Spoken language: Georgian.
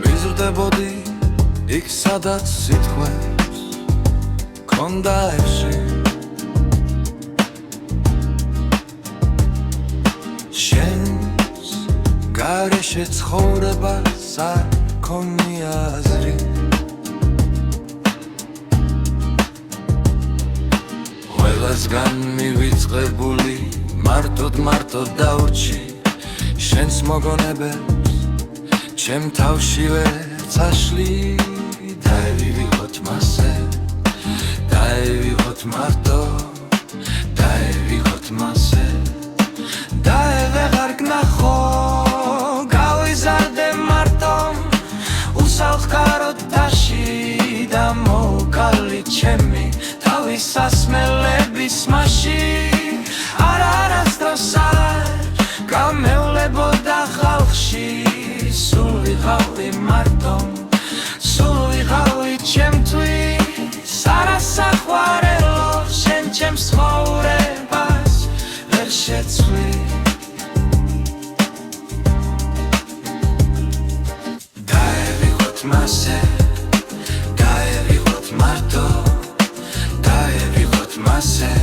ვიზრდებოდი იქ სადაც სიტყვებს ქონდა ებში შენს გარეშე ცხოვრებას არ ქონია აზრი ყველასგან მივიწყებული მარტოდ დაურჩი შენს მოგონებებს ჩემ თავშივე წაშლი დაევიღოთ მასე დაევიღოთ მარტო დაევიღოთ მასე დაევეღარ გნახო გავიზარდე მარტო უსალხაროდ თაში და მოკალი ჩემი თავის ასმელების მასში არასდროს არ გამევლებოდა ხალხში სულ ვიყავი მარტო სულ ვიყავი ჩემთვის არასაყვარელო შენ ჩემს ცხოვრებას ვერ შეცვლი დაევიღოთ მასე დაევიღოთ მარტო დაევიღოთ მასე